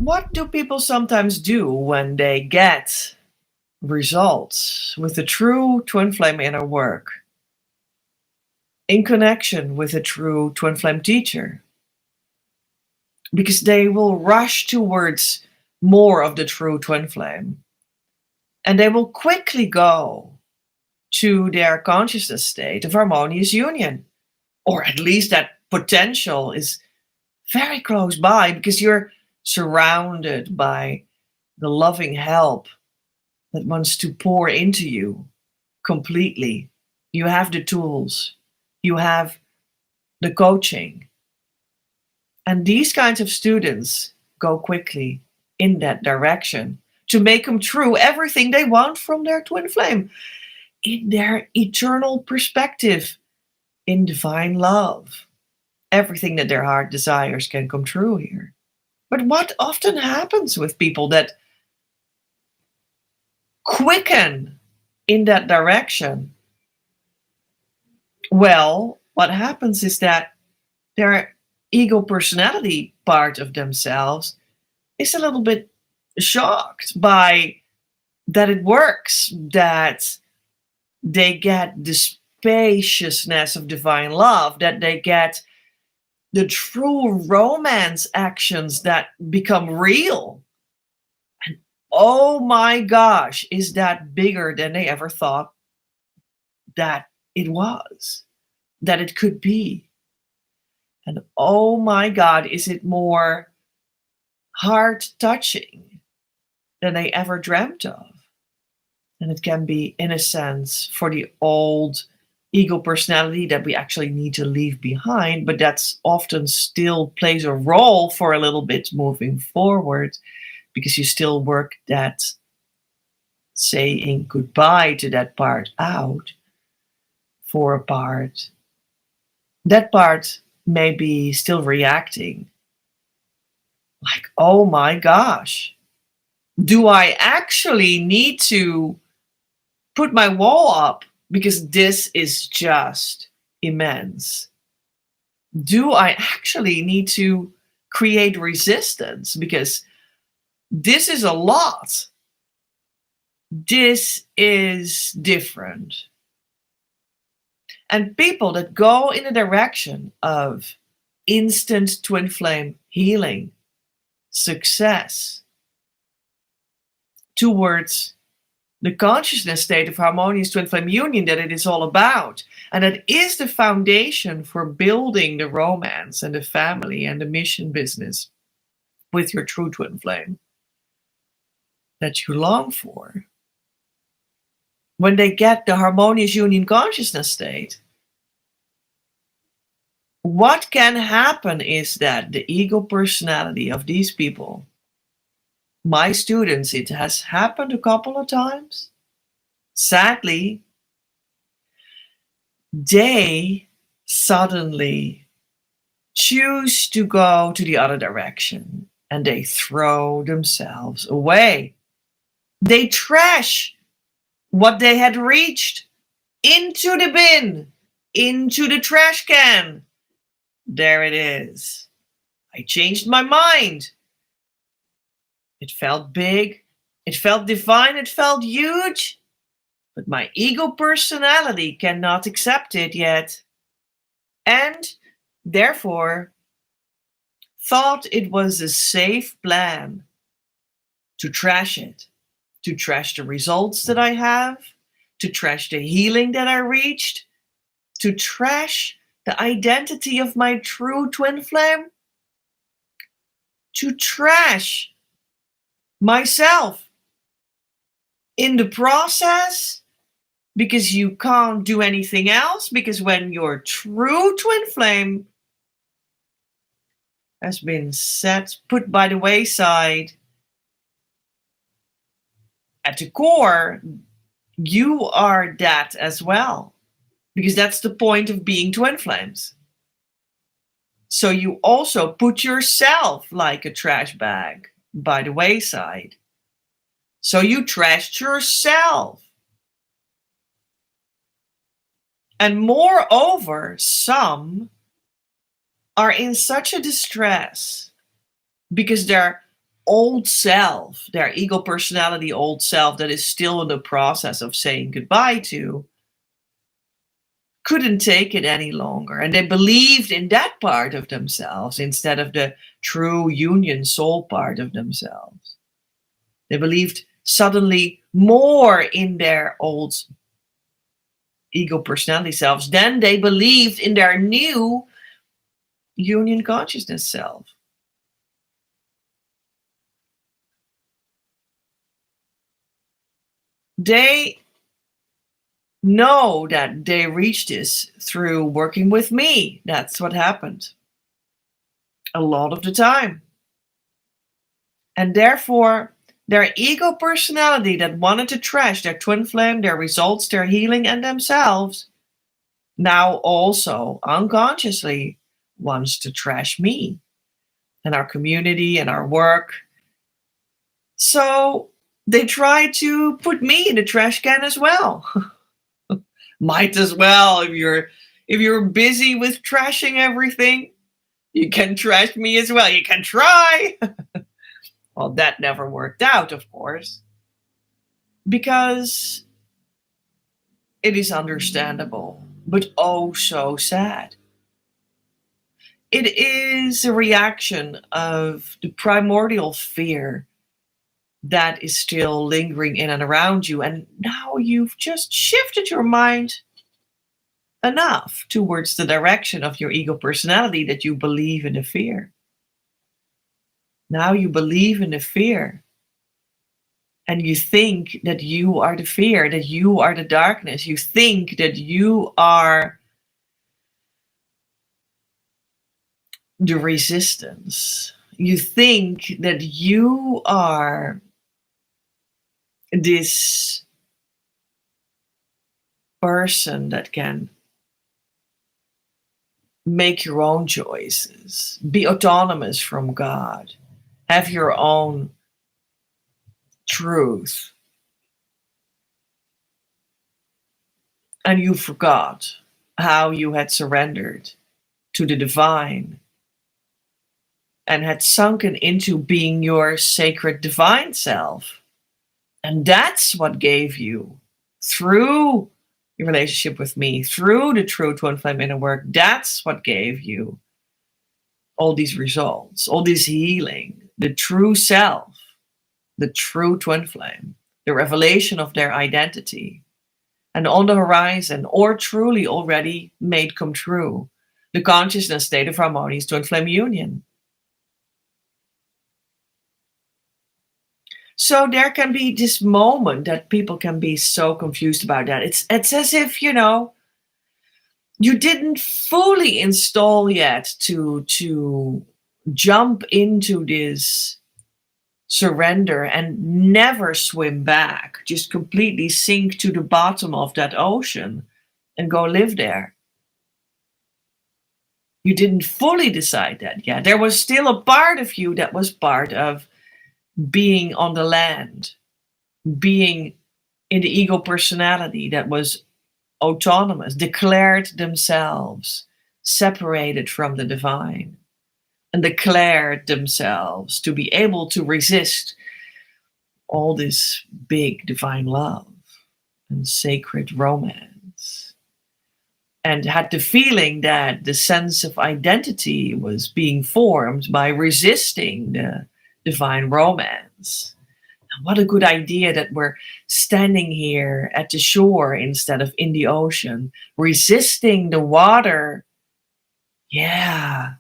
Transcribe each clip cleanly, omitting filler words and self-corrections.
What do people sometimes do when they get results with the true twin flame inner work in connection with a true twin flame teacher? Because they will rush towards more of the true twin flame and they will quickly go to their consciousness state of harmonious union, or at least that potential is very close by because you're surrounded by the loving help that wants to pour into you completely. You have the tools, you have the coaching. And these kinds of students go quickly in that direction to make them true everything they want from their twin flame in their eternal perspective, in divine love. Everything that their heart desires can come true here. But what often happens with people that quicken in that direction? Well, what happens is that their ego personality part of themselves is a little bit shocked by that it works, that they get the spaciousness of divine love, that they get the true romance actions that become real. And oh my gosh, is that bigger than they ever thought that it was, that it could be. And oh my God, is it more heart touching than they ever dreamt of. And it can be, in a sense, for the old ego personality that we actually need to leave behind, but that's often still plays a role for a little bit moving forward because you still work that saying goodbye to that part out for a part. That part may be still reacting like, oh my gosh, do I actually need to put my wall up because this is just immense? Do I actually need to create resistance because this is a lot? This is different. And people that go in the direction of instant twin flame healing, success, towards the consciousness state of harmonious twin flame union that it is all about. And that is the foundation for building the romance and the family and the mission business with your true twin flame that you long for. When they get the harmonious union consciousness state, what can happen is that the ego personality of these people, my students, it has happened a couple of times. Sadly, they suddenly choose to go to the other direction and they throw themselves away. They trash what they had reached into the bin, into the trash can. There it is. I changed my mind. It felt big, it felt divine, it felt huge, but my ego personality cannot accept it yet, and therefore thought it was a safe plan to trash it, to trash the results that I have, to trash the healing that I reached, to trash the identity of my true twin flame, to trash myself in the process, because you can't do anything else, because when your true twin flame has been put by the wayside, at the core, you are that as well, because that's the point of being twin flames. So you also put yourself like a trash bag by the wayside. So you trashed yourself. And moreover, some are in such a distress because they're old self, their ego personality old self that is still in the process of saying goodbye to, couldn't take it any longer. And they believed in that part of themselves instead of the true union soul part of themselves. They believed suddenly more in their old ego personality selves than they believed in their new union consciousness self. They know that they reached this through working with me. That's what happened a lot of the time. And therefore, their ego personality that wanted to trash their twin flame, their results, their healing, and themselves, now also unconsciously wants to trash me and our community and our work. So they try to put me in the trash can as well. Might as well. If you're busy with trashing everything, you can trash me as well. You can try. Well, that never worked out, of course, because it is understandable, but oh so sad. It is a reaction of the primordial fear that is still lingering in and around you. And now you've just shifted your mind enough towards the direction of your ego personality that you believe in the fear. Now you believe in the fear. And you think that you are the fear, that you are the darkness. You think that you are the resistance. You think that you are this person that can make your own choices, be autonomous from God, have your own truth. And you forgot how you had surrendered to the divine and had sunken into being your sacred divine self. And that's what gave you, through your relationship with me, through the true twin flame inner work, that's what gave you all these results, all this healing, the true self, the true twin flame, the revelation of their identity. And on the horizon, or truly already made come true, the consciousness state of harmonious twin flame union. So there can be this moment that people can be so confused about that. It's as if, you didn't fully install yet to jump into this surrender and never swim back, just completely sink to the bottom of that ocean and go live there. You didn't fully decide that yet. There was still a part of you that was part of being on the land, being in the ego personality that was autonomous, declared themselves separated from the divine, and declared themselves to be able to resist all this big divine love and sacred romance, and had the feeling that the sense of identity was being formed by resisting the divine romance. And what a good idea that we're standing here at the shore instead of in the ocean, resisting the water. Yeah,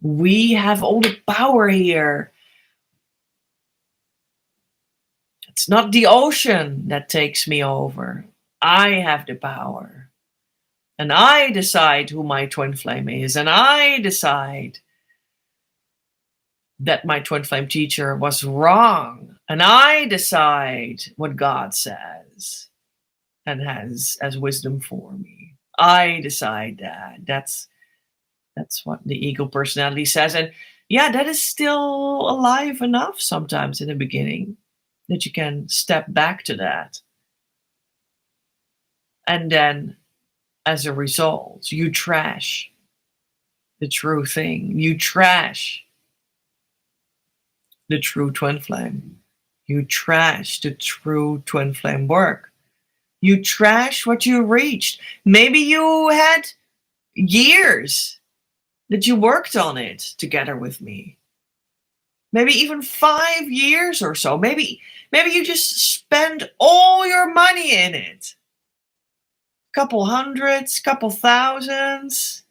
we have all the power here. It's not the ocean that takes me over. I have the power. And I decide who my twin flame is. And I decide that my twin flame teacher was wrong. And I decide what God says and has as wisdom for me. I decide that. That's what the ego personality says. And yeah, that is still alive enough sometimes in the beginning that you can step back to that. And then as a result, you trash the true thing. You trash the true twin flame. You trash the true twin flame work. You trash what you reached. Maybe you had years that you worked on it together with me. Maybe even 5 years or so. Maybe you just spend all your money in it. Couple hundreds, couple thousands.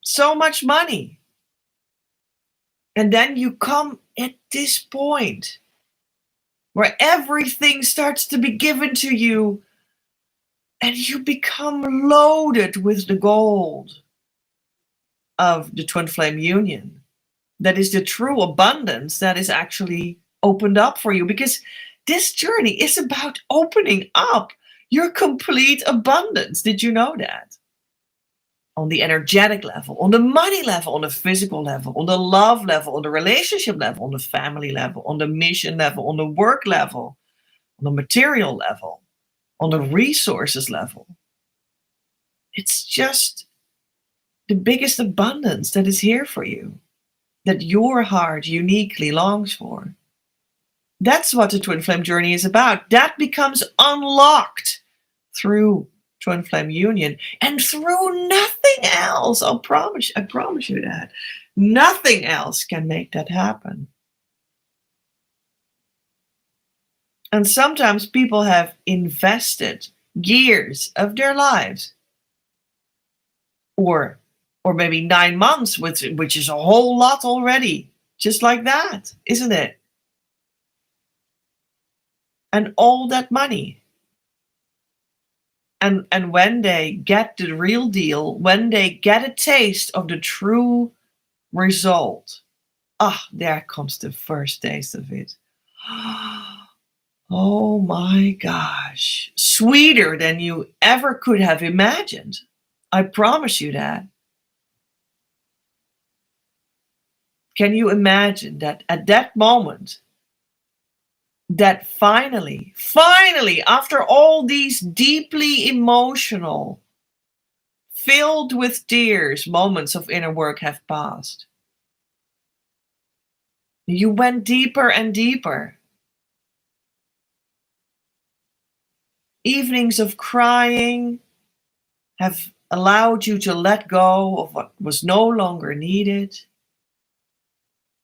So much money. And then you come at this point where everything starts to be given to you and you become loaded with the gold of the twin flame union. That is the true abundance that is actually opened up for you, because this journey is about opening up your complete abundance. Did you know that? On the energetic level, on the money level, on the physical level, on the love level, on the relationship level, on the family level, on the mission level, on the work level, on the material level, on the resources level. It's just the biggest abundance that is here for you, that your heart uniquely longs for. That's what the twin flame journey is about. That becomes unlocked through twin flame union and through nothing else. I promise you that. Nothing else can make that happen. And sometimes people have invested years of their lives, or maybe 9 months, which is a whole lot already, just like that, isn't it? And all that money. And when they get the real deal, when they get a taste of the true result, there comes the first taste of it. Oh my gosh, sweeter than you ever could have imagined. I promise you that. Can you imagine that at that moment, that finally, after all these deeply emotional, filled with tears moments of inner work have passed, you went deeper and deeper. Evenings of crying have allowed you to let go of what was no longer needed.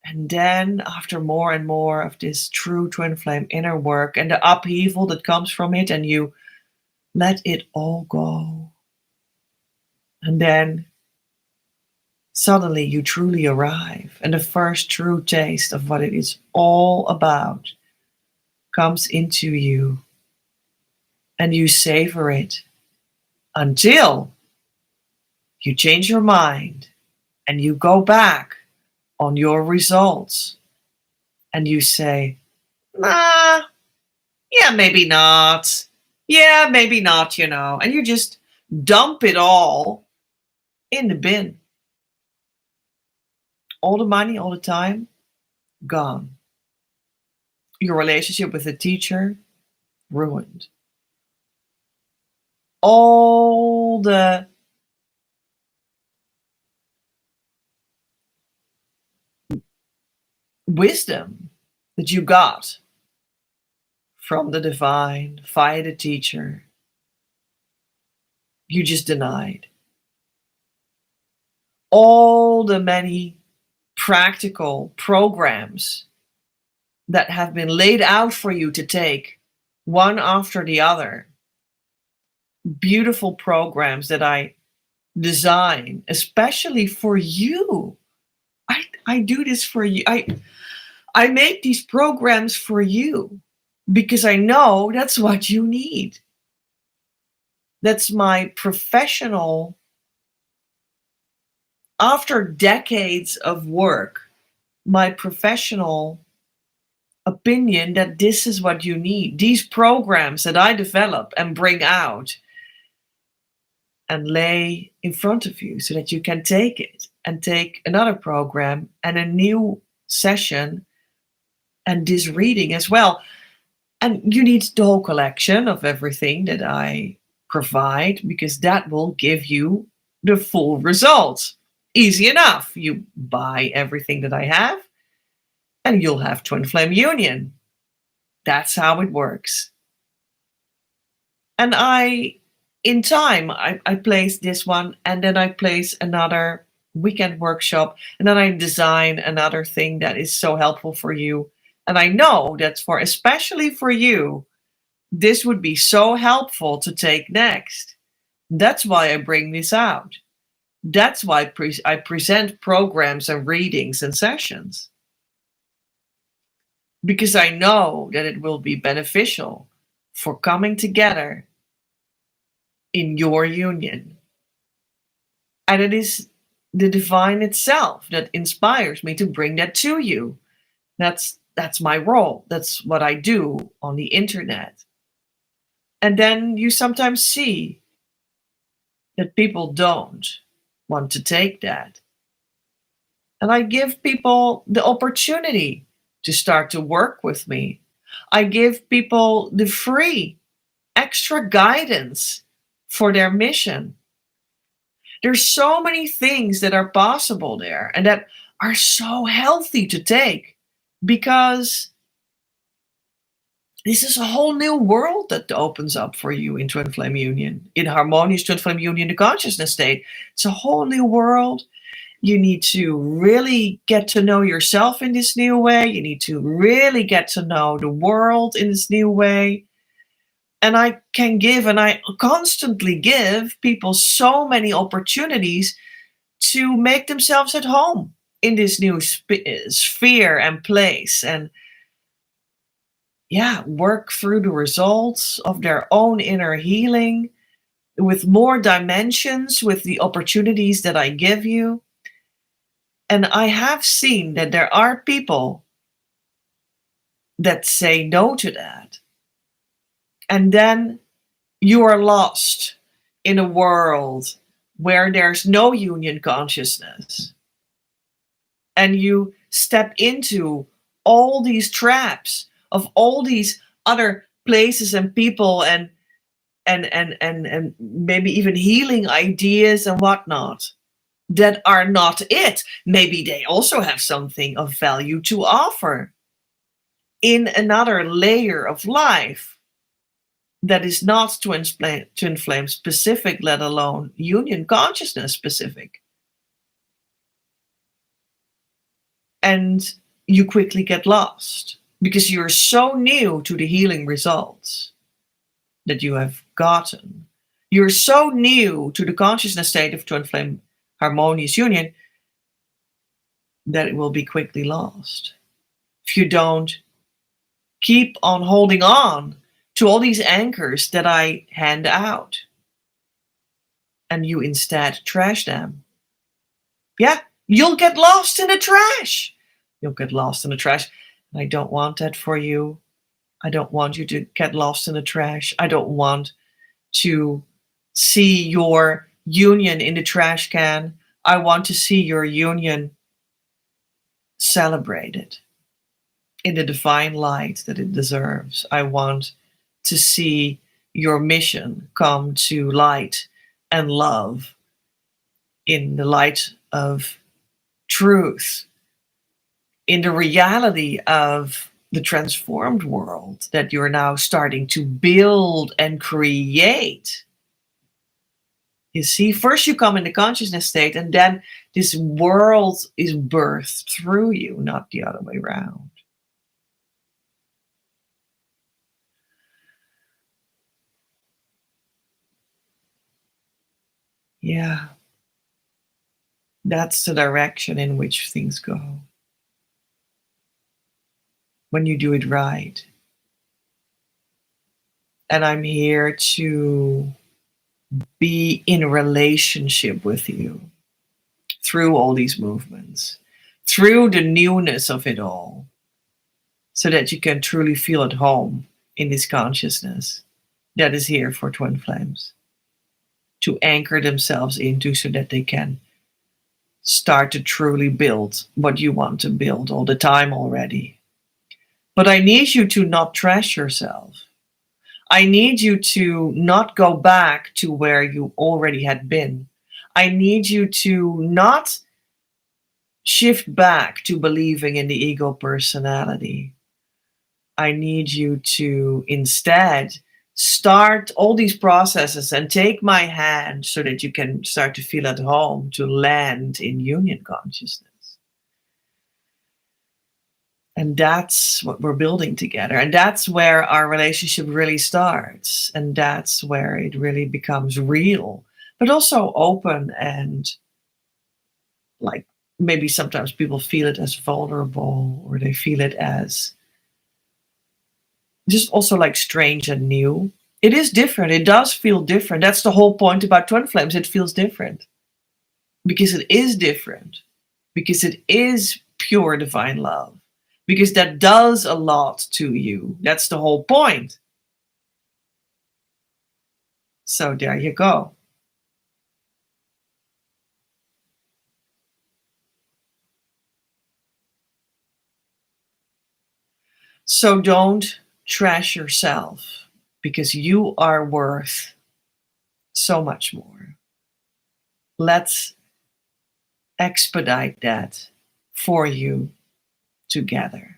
And then, after more and more of this true twin flame inner work and the upheaval that comes from it, and you let it all go. And then, suddenly you truly arrive, and the first true taste of what it is all about comes into you, and you savor it until you change your mind and you go back on your results and you say, yeah, maybe not. Yeah, maybe not, and you just dump it all in the bin. All the money, all the time, gone. Your relationship with the teacher, ruined. All the wisdom that you got from the divine via the teacher, you just denied. All the many practical programs that have been laid out for you to take one after the other, beautiful programs that I design especially for you. I do this for you. I make these programs for you because I know that's what you need. That's my professional, after decades of work, my professional opinion that this is what you need. These programs that I develop and bring out and lay in front of you so that you can take it and take another program and a new session and this reading as well. And you need the whole collection of everything that I provide, because that will give you the full results Easy enough. You buy everything that I have, and you'll have twin flame union. That's how it works. And in time, I place this one, and then I place another weekend workshop, and then I design another thing that is so helpful for you. And I know that's especially for you, this would be so helpful to take next. That's why I bring this out. That's why I present programs and readings and sessions. Because I know that it will be beneficial for coming together in your union. And it is the divine itself that inspires me to bring that to you. That's my role. That's what I do on the internet. And then you sometimes see that people don't want to take that. And I give people the opportunity to start to work with me. I give people the free extra guidance for their mission. There's so many things that are possible there and that are so healthy to take, because this is a whole new world that opens up for you in twin flame union, in harmonious twin flame union, the consciousness state. It's a whole new world. You need to really get to know yourself in this new way. You need to really get to know the world in this new way. And I can give, and I constantly give people so many opportunities to make themselves at home in this new sphere and place, and work through the results of their own inner healing with more dimensions, with the opportunities that I give you. And I have seen that there are people that say no to that. And then you are lost in a world where there's no union consciousness. And you step into all these traps of all these other places and people and maybe even healing ideas and whatnot that are not it. Maybe they also have something of value to offer in another layer of life that is not twin flame specific, let alone union consciousness specific. And you quickly get lost because you're so new to the healing results that you have gotten. You're so new to the consciousness state of twin flame harmonious union that it will be quickly lost if you don't keep on holding on to all these anchors that I hand out, and you instead trash them. Yeah, you'll get lost in the trash. You'll get lost in the trash. And I don't want that for you. I don't want you to get lost in the trash. I don't want to see your union in the trash can. I want to see your union celebrated in the divine light that it deserves. I want to see your mission come to light and love in the light of truth, in the reality of the transformed world that you're now starting to build and create. You see, first you come in the consciousness state, and then this world is birthed through you, not the other way around. Yeah, that's the direction in which things go when you do it right. And I'm here to be in relationship with you through all these movements, through the newness of it all, so that you can truly feel at home in this consciousness that is here for twin flames to anchor themselves into, so that they can start to truly build what you want to build all the time already. But I need you to not trash yourself. I need you to not go back to where you already had been. I need you to not shift back to believing in the ego personality. I need you to instead start all these processes and take my hand so that you can start to feel at home, to land in union consciousness. And that's what we're building together. And that's where our relationship really starts. And that's where it really becomes real, but also open, and like maybe sometimes people feel it as vulnerable, or they feel it as just also like strange and new. It is different. It does feel different. That's the whole point about twin flames. It feels different because it is different, because it is pure divine love, because that does a lot to you. That's the whole point. So there you go. So don't trash yourself, because you are worth so much more. Let's expedite that for you together.